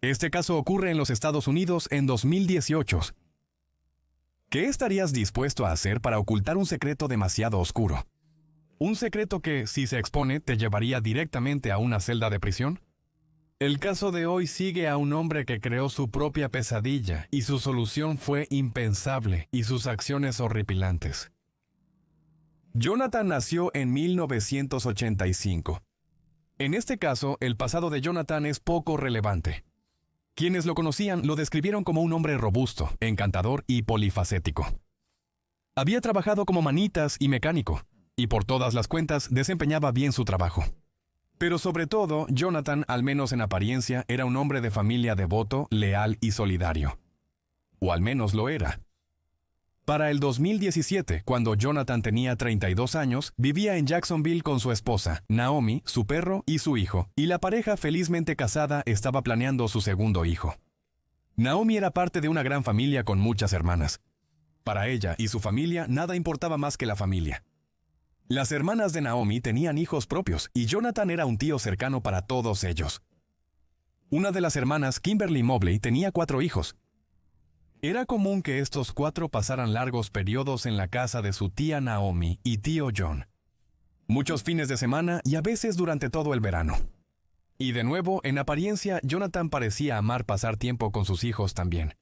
Este caso ocurre en los Estados Unidos en 2018. ¿Qué estarías dispuesto a hacer para ocultar un secreto demasiado oscuro? ¿Un secreto que, si se expone, te llevaría directamente a una celda de prisión? El caso de hoy sigue a un hombre que creó su propia pesadilla y su solución fue impensable y sus acciones horripilantes. Jonathan nació en 1985. En este caso, el pasado de Jonathan es poco relevante. Quienes lo conocían lo describieron como un hombre robusto, encantador y polifacético. Había trabajado como manitas y mecánico, y por todas las cuentas desempeñaba bien su trabajo. Pero sobre todo, Jonathan, al menos en apariencia, era un hombre de familia devoto, leal y solidario. O al menos lo era. Para el 2017, cuando Jonathan tenía 32 años, vivía en Jacksonville con su esposa, Naomi, su perro y su hijo, y la pareja felizmente casada estaba planeando su segundo hijo. Naomi era parte de una gran familia con muchas hermanas. Para ella y su familia nada importaba más que la familia. Las hermanas de Naomi tenían hijos propios y Jonathan era un tío cercano para todos ellos. Una de las hermanas, Kimberly Mobley, tenía 4 hijos. Era común que estos 4 pasaran largos periodos en la casa de su tía Naomi y tío John. Muchos fines de semana y a veces durante todo el verano. Y de nuevo, en apariencia, Jonathan parecía amar pasar tiempo con sus hijos también.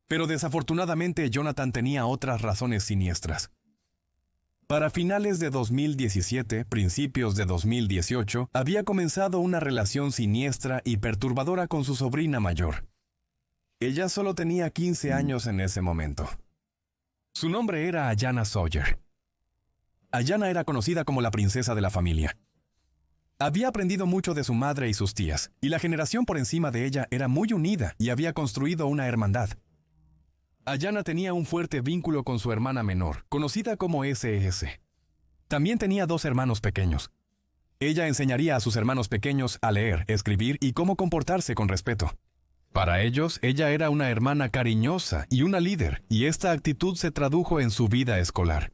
Pero desafortunadamente, Jonathan tenía otras razones siniestras. Para finales de 2017, principios de 2018, había comenzado una relación siniestra y perturbadora con su sobrina mayor. Ella solo tenía 15 años en ese momento. Su nombre era Ayanna Sawyer. Ayanna era conocida como la princesa de la familia. Había aprendido mucho de su madre y sus tías, y la generación por encima de ella era muy unida y había construido una hermandad. Ayanna tenía un fuerte vínculo con su hermana menor, conocida como SS. También tenía 2 hermanos pequeños. Ella enseñaría a sus hermanos pequeños a leer, escribir y cómo comportarse con respeto. Para ellos, ella era una hermana cariñosa y una líder, y esta actitud se tradujo en su vida escolar.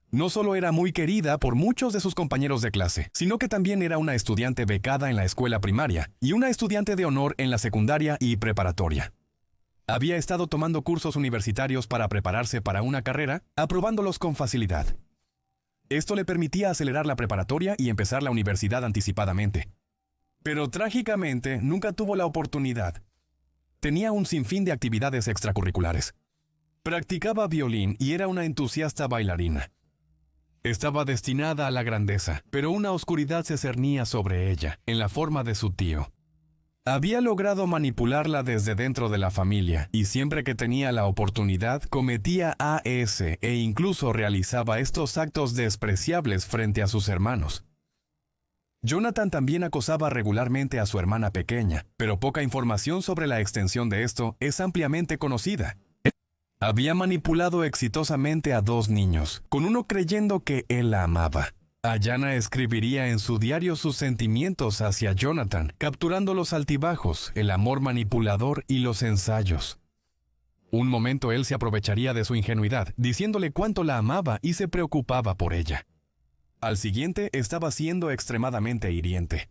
No solo era muy querida por muchos de sus compañeros de clase, sino que también era una estudiante becada en la escuela primaria y una estudiante de honor en la secundaria y preparatoria. Había estado tomando cursos universitarios para prepararse para una carrera, aprobándolos con facilidad. Esto le permitía acelerar la preparatoria y empezar la universidad anticipadamente. Pero trágicamente nunca tuvo la oportunidad. Tenía un sinfín de actividades extracurriculares. Practicaba violín y era una entusiasta bailarina. Estaba destinada a la grandeza, pero una oscuridad se cernía sobre ella, en la forma de su tío. Había logrado manipularla desde dentro de la familia, y siempre que tenía la oportunidad cometía AS e incluso realizaba estos actos despreciables frente a sus hermanos. Jonathan también acosaba regularmente a su hermana pequeña, pero poca información sobre la extensión de esto es ampliamente conocida. Había manipulado exitosamente a 2 niños, con uno creyendo que él la amaba. Ayanna escribiría en su diario sus sentimientos hacia Jonathan, capturando los altibajos, el amor manipulador y los ensayos. Un momento él se aprovecharía de su ingenuidad, diciéndole cuánto la amaba y se preocupaba por ella. Al siguiente estaba siendo extremadamente hiriente.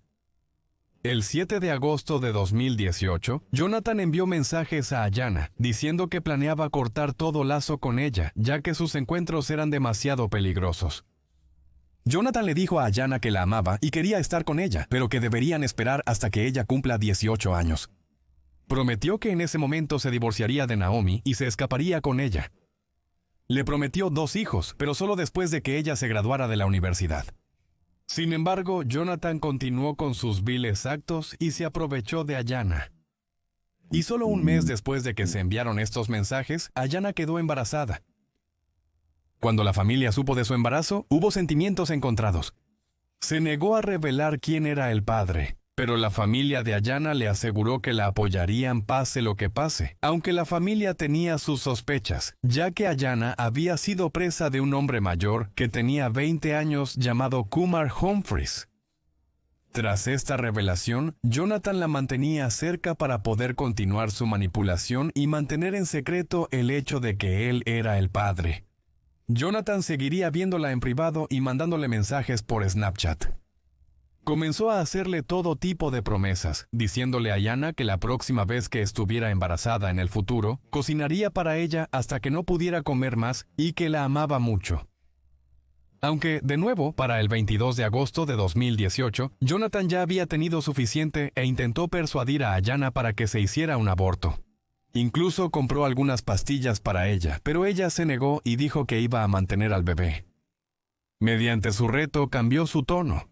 El 7 de agosto de 2018, Jonathan envió mensajes a Ayanna, diciendo que planeaba cortar todo lazo con ella, ya que sus encuentros eran demasiado peligrosos. Jonathan le dijo a Ayanna que la amaba y quería estar con ella, pero que deberían esperar hasta que ella cumpla 18 años. Prometió que en ese momento se divorciaría de Naomi y se escaparía con ella. Le prometió 2 hijos, pero solo después de que ella se graduara de la universidad. Sin embargo, Jonathan continuó con sus viles actos y se aprovechó de Ayanna. Y solo un mes después de que se enviaron estos mensajes, Ayanna quedó embarazada. Cuando la familia supo de su embarazo, hubo sentimientos encontrados. Se negó a revelar quién era el padre, pero la familia de Ayanna le aseguró que la apoyarían pase lo que pase, aunque la familia tenía sus sospechas, ya que Ayanna había sido presa de un hombre mayor que tenía 20 años llamado Kumar Humphries. Tras esta revelación, Jonathan la mantenía cerca para poder continuar su manipulación y mantener en secreto el hecho de que él era el padre. Jonathan seguiría viéndola en privado y mandándole mensajes por Snapchat. Comenzó a hacerle todo tipo de promesas, diciéndole a Ayana que la próxima vez que estuviera embarazada en el futuro, cocinaría para ella hasta que no pudiera comer más y que la amaba mucho. Aunque, de nuevo, para el 22 de agosto de 2018, Jonathan ya había tenido suficiente e intentó persuadir a Ayana para que se hiciera un aborto. Incluso compró algunas pastillas para ella, pero ella se negó y dijo que iba a mantener al bebé. Mediante su reto cambió su tono.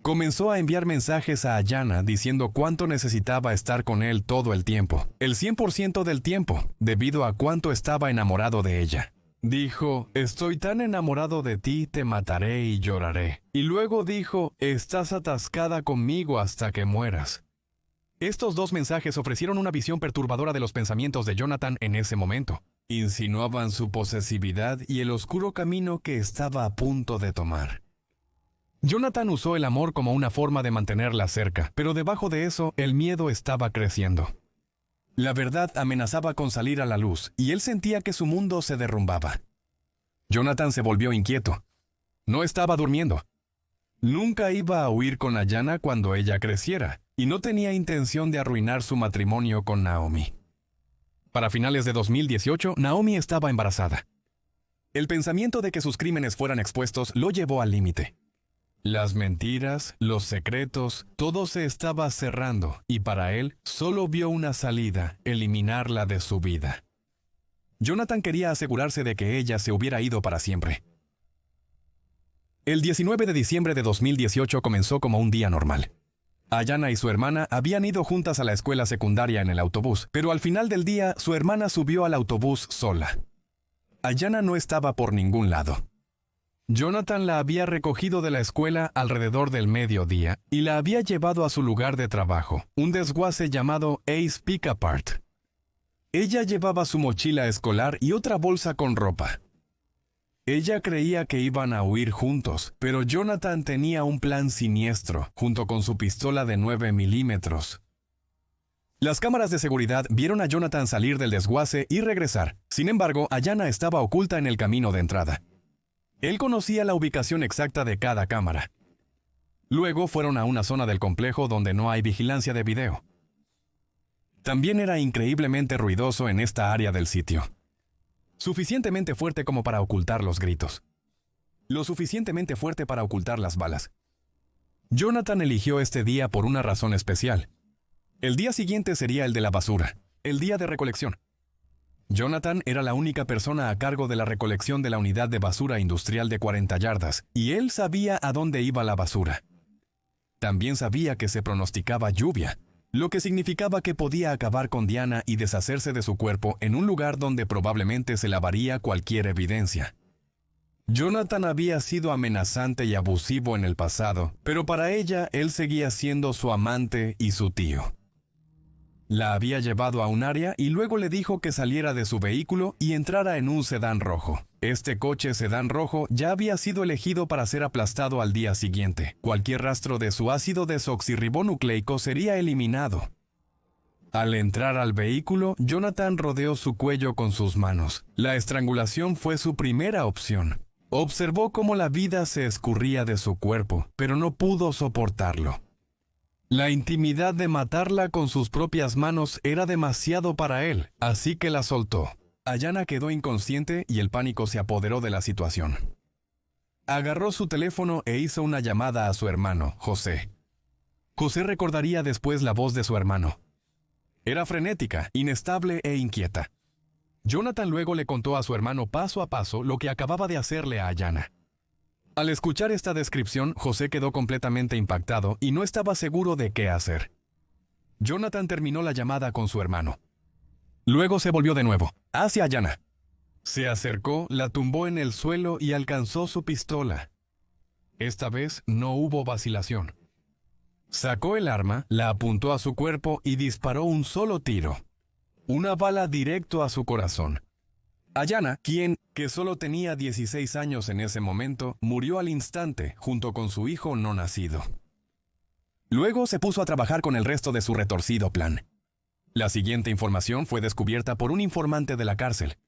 Comenzó a enviar mensajes a Ayana diciendo cuánto necesitaba estar con él todo el tiempo, el 100% del tiempo, debido a cuánto estaba enamorado de ella. Dijo, estoy tan enamorado de ti, te mataré y lloraré. Y luego dijo, estás atascada conmigo hasta que mueras. Estos dos mensajes ofrecieron una visión perturbadora de los pensamientos de Jonathan en ese momento. Insinuaban su posesividad y el oscuro camino que estaba a punto de tomar. Jonathan usó el amor como una forma de mantenerla cerca, pero debajo de eso el miedo estaba creciendo. La verdad amenazaba con salir a la luz, y él sentía que su mundo se derrumbaba. Jonathan se volvió inquieto. No estaba durmiendo. Nunca iba a huir con Ayana cuando ella creciera, y no tenía intención de arruinar su matrimonio con Naomi. Para finales de 2018, Naomi estaba embarazada. El pensamiento de que sus crímenes fueran expuestos lo llevó al límite. Las mentiras, los secretos, todo se estaba cerrando, y para él solo vio una salida, eliminarla de su vida. Jonathan quería asegurarse de que ella se hubiera ido para siempre. El 19 de diciembre de 2018 comenzó como un día normal. Ayana y su hermana habían ido juntas a la escuela secundaria en el autobús, pero al final del día su hermana subió al autobús sola. Ayana no estaba por ningún lado. Jonathan la había recogido de la escuela alrededor del mediodía y la había llevado a su lugar de trabajo, un desguace llamado Ace Pick-Apart. Ella llevaba su mochila escolar y otra bolsa con ropa. Ella creía que iban a huir juntos, pero Jonathan tenía un plan siniestro, junto con su pistola de 9 milímetros. Las cámaras de seguridad vieron a Jonathan salir del desguace y regresar. Sin embargo, Ayana estaba oculta en el camino de entrada. Él conocía la ubicación exacta de cada cámara. Luego fueron a una zona del complejo donde no hay vigilancia de video. También era increíblemente ruidoso en esta área del sitio. Suficientemente fuerte como para ocultar los gritos. Lo suficientemente fuerte para ocultar las balas. Jonathan eligió este día por una razón especial. El día siguiente sería el de la basura, el día de recolección. Jonathan era la única persona a cargo de la recolección de la unidad de basura industrial de 40 yardas, y él sabía a dónde iba la basura. También sabía que se pronosticaba lluvia, lo que significaba que podía acabar con Diana y deshacerse de su cuerpo en un lugar donde probablemente se lavaría cualquier evidencia. Jonathan había sido amenazante y abusivo en el pasado, pero para ella él seguía siendo su amante y su tío. La había llevado a un área y luego le dijo que saliera de su vehículo y entrara en un sedán rojo. Este coche sedán rojo ya había sido elegido para ser aplastado al día siguiente. Cualquier rastro de su ácido desoxirribonucleico sería eliminado. Al entrar al vehículo, Jonathan rodeó su cuello con sus manos. La estrangulación fue su primera opción. Observó cómo la vida se escurría de su cuerpo, pero no pudo soportarlo. La intimidad de matarla con sus propias manos era demasiado para él, así que la soltó. Ayana quedó inconsciente y el pánico se apoderó de la situación. Agarró su teléfono e hizo una llamada a su hermano, José. José recordaría después la voz de su hermano. Era frenética, inestable e inquieta. Jonathan luego le contó a su hermano paso a paso lo que acababa de hacerle a Ayana. Al escuchar esta descripción, José quedó completamente impactado y no estaba seguro de qué hacer. Jonathan terminó la llamada con su hermano. Luego se volvió de nuevo, hacia Ayana. Se acercó, la tumbó en el suelo y alcanzó su pistola. Esta vez no hubo vacilación. Sacó el arma, la apuntó a su cuerpo y disparó un solo tiro. Una bala directo a su corazón. Ayana, quien, que solo tenía 16 años en ese momento, murió al instante junto con su hijo no nacido. Luego se puso a trabajar con el resto de su retorcido plan. La siguiente información fue descubierta por un informante de la cárcel.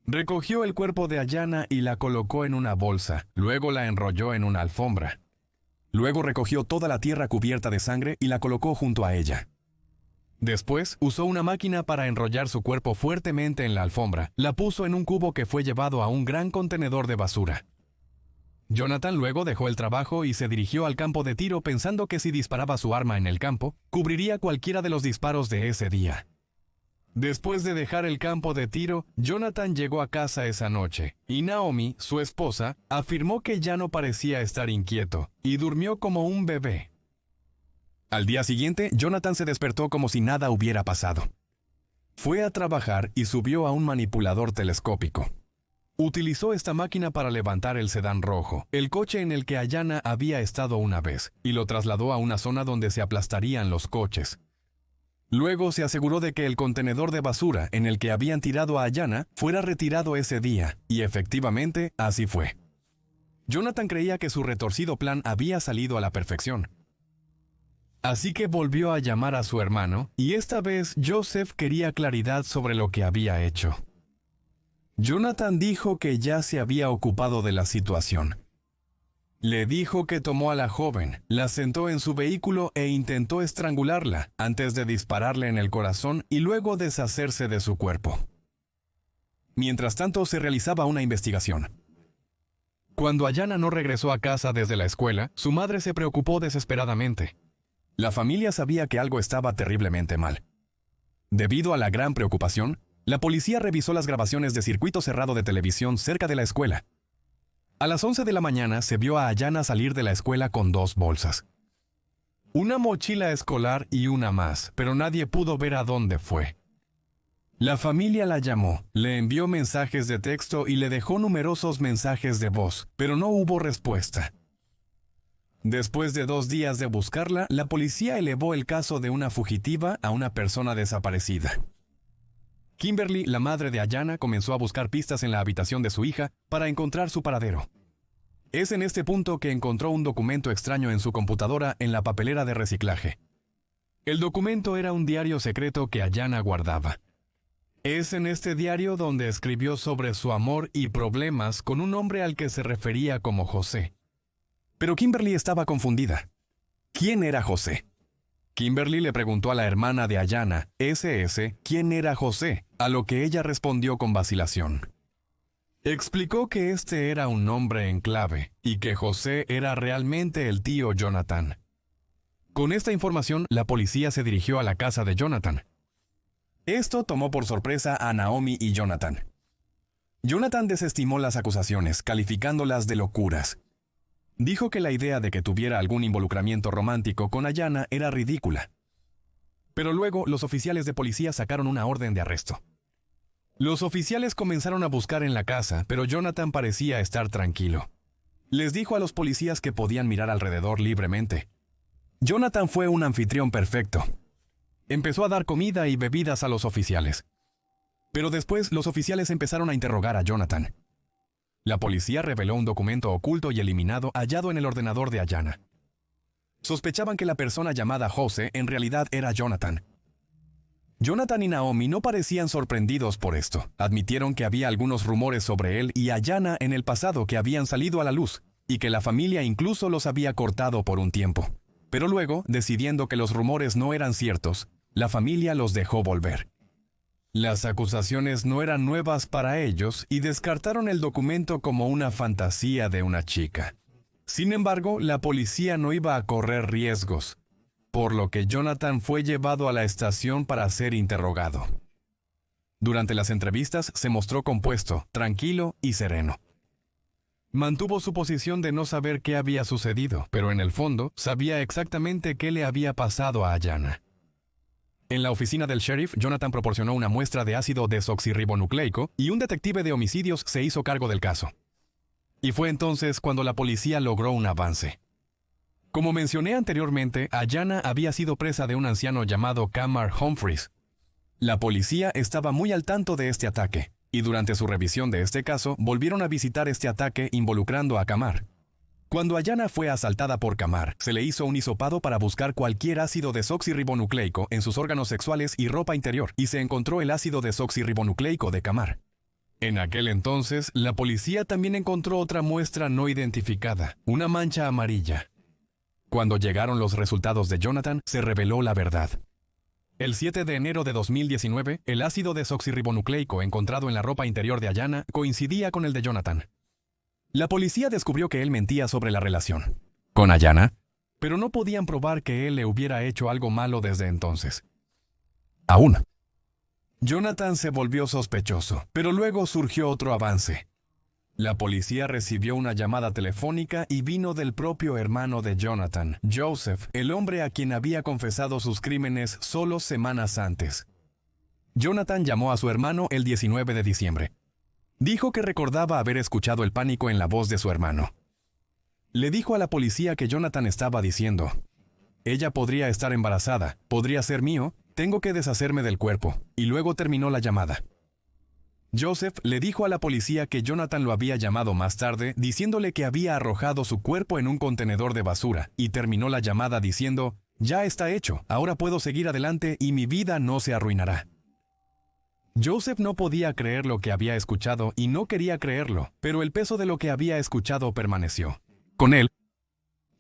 Recogió el cuerpo de Ayana y la colocó en una bolsa, luego la enrolló en una alfombra. Luego recogió toda la tierra cubierta de sangre y la colocó junto a ella. Después, usó una máquina para enrollar su cuerpo fuertemente en la alfombra. La puso en un cubo que fue llevado a un gran contenedor de basura. Jonathan luego dejó el trabajo y se dirigió al campo de tiro pensando que si disparaba su arma en el campo, cubriría cualquiera de los disparos de ese día. Después de dejar el campo de tiro, Jonathan llegó a casa esa noche, y Naomi, su esposa, afirmó que ya no parecía estar inquieto, y durmió como un bebé. Al día siguiente, Jonathan se despertó como si nada hubiera pasado. Fue a trabajar y subió a un manipulador telescópico. Utilizó esta máquina para levantar el sedán rojo, el coche en el que Ayanna había estado una vez, y lo trasladó a una zona donde se aplastarían los coches. Luego se aseguró de que el contenedor de basura en el que habían tirado a Ayanna fuera retirado ese día, y efectivamente así fue. Jonathan creía que su retorcido plan había salido a la perfección. Así que volvió a llamar a su hermano, y esta vez Joseph quería claridad sobre lo que había hecho. Jonathan dijo que ya se había ocupado de la situación. Le dijo que tomó a la joven, la sentó en su vehículo e intentó estrangularla antes de dispararle en el corazón y luego deshacerse de su cuerpo. Mientras tanto, se realizaba una investigación. Cuando Ayanna no regresó a casa desde la escuela, su madre se preocupó desesperadamente. La familia sabía que algo estaba terriblemente mal. Debido a la gran preocupación, la policía revisó las grabaciones de circuito cerrado de televisión cerca de la escuela. A las 11 de la mañana se vio a Ayanna salir de la escuela con 2 bolsas. Una mochila escolar y una más, pero nadie pudo ver a dónde fue. La familia la llamó, le envió mensajes de texto y le dejó numerosos mensajes de voz, pero no hubo respuesta. Después de 2 días de buscarla, la policía elevó el caso de una fugitiva a una persona desaparecida. Kimberly, la madre de Ayanna, comenzó a buscar pistas en la habitación de su hija para encontrar su paradero. Es en este punto que encontró un documento extraño en su computadora en la papelera de reciclaje. El documento era un diario secreto que Ayanna guardaba. Es en este diario donde escribió sobre su amor y problemas con un hombre al que se refería como José. Pero Kimberly estaba confundida. ¿Quién era José? Kimberly le preguntó a la hermana de Ayanna, SS, quién era José, a lo que ella respondió con vacilación. Explicó que este era un nombre en clave y que José era realmente el tío Jonathan. Con esta información, la policía se dirigió a la casa de Jonathan. Esto tomó por sorpresa a Naomi y Jonathan. Jonathan desestimó las acusaciones, calificándolas de locuras. Dijo que la idea de que tuviera algún involucramiento romántico con Ayanna era ridícula. Pero luego los oficiales de policía sacaron una orden de arresto. Los oficiales comenzaron a buscar en la casa, pero Jonathan parecía estar tranquilo. Les dijo a los policías que podían mirar alrededor libremente. Jonathan fue un anfitrión perfecto. Empezó a dar comida y bebidas a los oficiales. Pero después los oficiales empezaron a interrogar a Jonathan. La policía reveló un documento oculto y eliminado hallado en el ordenador de Ayanna. Sospechaban que la persona llamada José en realidad era Jonathan. Jonathan y Naomi no parecían sorprendidos por esto. Admitieron que había algunos rumores sobre él y Ayanna en el pasado que habían salido a la luz, y que la familia incluso los había cortado por un tiempo. Pero luego, decidiendo que los rumores no eran ciertos, la familia los dejó volver. Las acusaciones no eran nuevas para ellos y descartaron el documento como una fantasía de una chica. Sin embargo, la policía no iba a correr riesgos, por lo que Jonathan fue llevado a la estación para ser interrogado. Durante las entrevistas se mostró compuesto, tranquilo y sereno. Mantuvo su posición de no saber qué había sucedido, pero en el fondo sabía exactamente qué le había pasado a Ayanna. En la oficina del sheriff, Jonathan proporcionó una muestra de ácido desoxirribonucleico y un detective de homicidios se hizo cargo del caso. Y fue entonces cuando la policía logró un avance. Como mencioné anteriormente, Ayanna había sido presa de un anciano llamado Kamar Humphries. La policía estaba muy al tanto de este ataque, y durante su revisión de este caso, volvieron a visitar este ataque involucrando a Kamar. Cuando Ayanna fue asaltada por Kamar, se le hizo un hisopado para buscar cualquier ácido desoxirribonucleico en sus órganos sexuales y ropa interior, y se encontró el ácido desoxirribonucleico de Kamar. En aquel entonces, la policía también encontró otra muestra no identificada, una mancha amarilla. Cuando llegaron los resultados de Jonathan, se reveló la verdad. El 7 de enero de 2019, el ácido desoxirribonucleico encontrado en la ropa interior de Ayanna coincidía con el de Jonathan. La policía descubrió que él mentía sobre la relación con Ayanna, pero no podían probar que él le hubiera hecho algo malo desde entonces. Aún. Jonathan se volvió sospechoso, pero luego surgió otro avance. La policía recibió una llamada telefónica y vino del propio hermano de Jonathan, Joseph, el hombre a quien había confesado sus crímenes solo semanas antes. Jonathan llamó a su hermano el 19 de diciembre. Dijo que recordaba haber escuchado el pánico en la voz de su hermano. Le dijo a la policía que Jonathan estaba diciendo: «Ella podría estar embarazada, podría ser mío, tengo que deshacerme del cuerpo», y luego terminó la llamada. Joseph le dijo a la policía que Jonathan lo había llamado más tarde diciéndole que había arrojado su cuerpo en un contenedor de basura y terminó la llamada diciendo: «Ya está hecho, ahora puedo seguir adelante y mi vida no se arruinará». Joseph no podía creer lo que había escuchado y no quería creerlo, pero el peso de lo que había escuchado permaneció con él.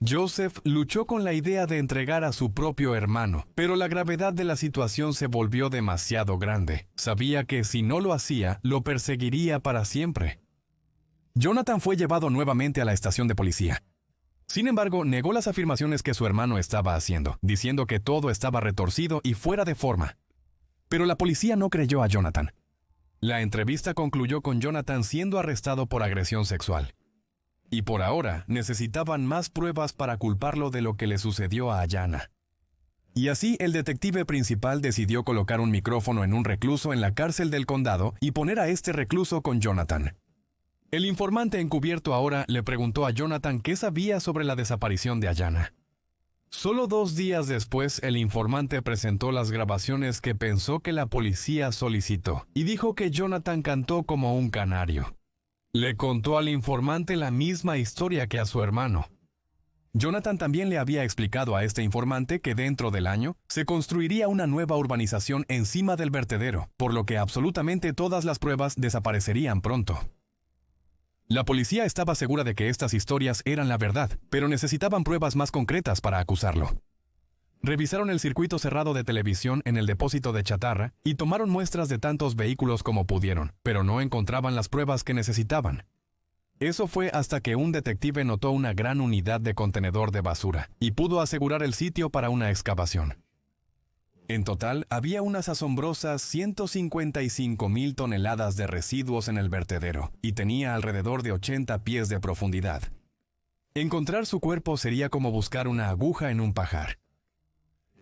Joseph luchó con la idea de entregar a su propio hermano, pero la gravedad de la situación se volvió demasiado grande. Sabía que si no lo hacía, lo perseguiría para siempre. Jonathan fue llevado nuevamente a la estación de policía. Sin embargo, negó las afirmaciones que su hermano estaba haciendo, diciendo que todo estaba retorcido y fuera de forma. Pero la policía no creyó a Jonathan. La entrevista concluyó con Jonathan siendo arrestado por agresión sexual. Y por ahora necesitaban más pruebas para culparlo de lo que le sucedió a Ayanna. Y así el detective principal decidió colocar un micrófono en un recluso en la cárcel del condado y poner a este recluso con Jonathan. El informante encubierto ahora le preguntó a Jonathan qué sabía sobre la desaparición de Ayanna. Solo 2 días después, el informante presentó las grabaciones que pensó que la policía solicitó y dijo que Jonathan cantó como un canario. Le contó al informante la misma historia que a su hermano. Jonathan también le había explicado a este informante que dentro del año se construiría una nueva urbanización encima del vertedero, por lo que absolutamente todas las pruebas desaparecerían pronto. La policía estaba segura de que estas historias eran la verdad, pero necesitaban pruebas más concretas para acusarlo. Revisaron el circuito cerrado de televisión en el depósito de chatarra y tomaron muestras de tantos vehículos como pudieron, pero no encontraban las pruebas que necesitaban. Eso fue hasta que un detective notó una gran unidad de contenedor de basura y pudo asegurar el sitio para una excavación. En total, había unas asombrosas 155,000 toneladas de residuos en el vertedero y tenía alrededor de 80 pies de profundidad. Encontrar su cuerpo sería como buscar una aguja en un pajar.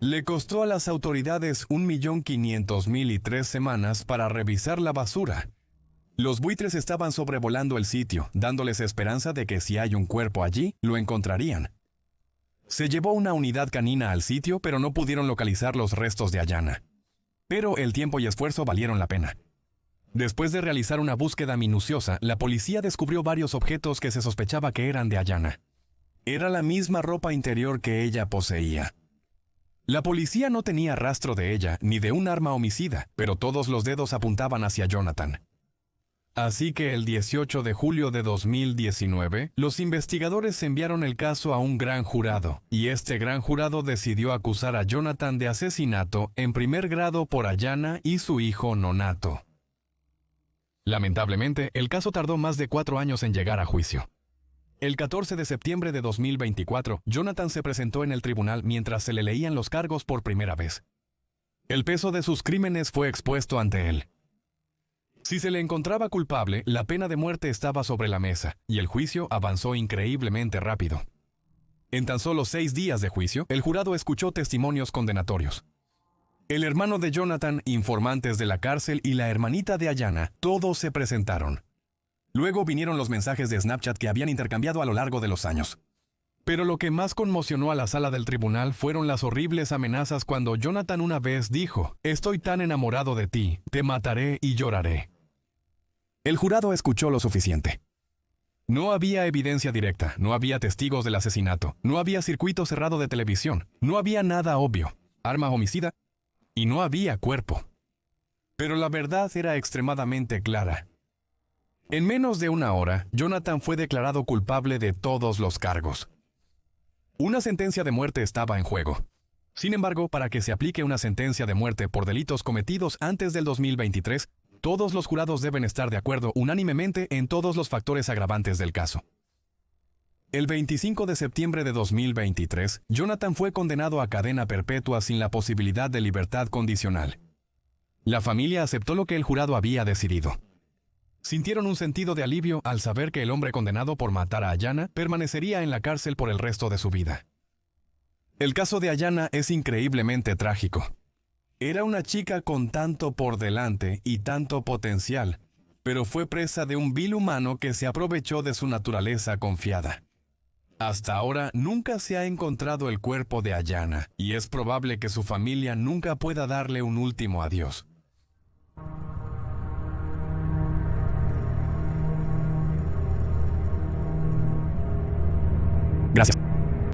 Le costó a las autoridades 1.500.000 y 3 semanas para revisar la basura. Los buitres estaban sobrevolando el sitio, dándoles esperanza de que si hay un cuerpo allí, lo encontrarían. Se llevó una unidad canina al sitio, pero no pudieron localizar los restos de Ayanna. Pero el tiempo y esfuerzo valieron la pena. Después de realizar una búsqueda minuciosa, la policía descubrió varios objetos que se sospechaba que eran de Ayanna. Era la misma ropa interior que ella poseía. La policía no tenía rastro de ella ni de un arma homicida, pero todos los dedos apuntaban hacia Jonathan. Así que el 18 de julio de 2019, los investigadores enviaron el caso a un gran jurado, y este gran jurado decidió acusar a Jonathan de asesinato en primer grado por Ayanna y su hijo nonato. Lamentablemente, el caso tardó más de 4 años en llegar a juicio. El 14 de septiembre de 2024, Jonathan se presentó en el tribunal mientras se le leían los cargos por primera vez. El peso de sus crímenes fue expuesto ante él. Si se le encontraba culpable, la pena de muerte estaba sobre la mesa, y el juicio avanzó increíblemente rápido. En tan solo 6 días de juicio, el jurado escuchó testimonios condenatorios. El hermano de Jonathan, informantes de la cárcel y la hermanita de Ayanna, todos se presentaron. Luego vinieron los mensajes de Snapchat que habían intercambiado a lo largo de los años. Pero lo que más conmocionó a la sala del tribunal fueron las horribles amenazas cuando Jonathan una vez dijo: «Estoy tan enamorado de ti, te mataré y lloraré». El jurado escuchó lo suficiente. No había evidencia directa, no había testigos del asesinato, no había circuito cerrado de televisión, no había nada obvio, arma homicida, y no había cuerpo. Pero la verdad era extremadamente clara. En menos de 1 hora, Jonathan fue declarado culpable de todos los cargos. Una sentencia de muerte estaba en juego. Sin embargo, para que se aplique una sentencia de muerte por delitos cometidos antes del 2023, todos los jurados deben estar de acuerdo unánimemente en todos los factores agravantes del caso. El 25 de septiembre de 2023, Jonathan fue condenado a cadena perpetua sin la posibilidad de libertad condicional. La familia aceptó lo que el jurado había decidido. Sintieron un sentido de alivio al saber que el hombre condenado por matar a Ayanna permanecería en la cárcel por el resto de su vida. El caso de Ayanna es increíblemente trágico. Era una chica con tanto por delante y tanto potencial, pero fue presa de un vil humano que se aprovechó de su naturaleza confiada. Hasta ahora nunca se ha encontrado el cuerpo de Ayanna, y es probable que su familia nunca pueda darle un último adiós. Gracias.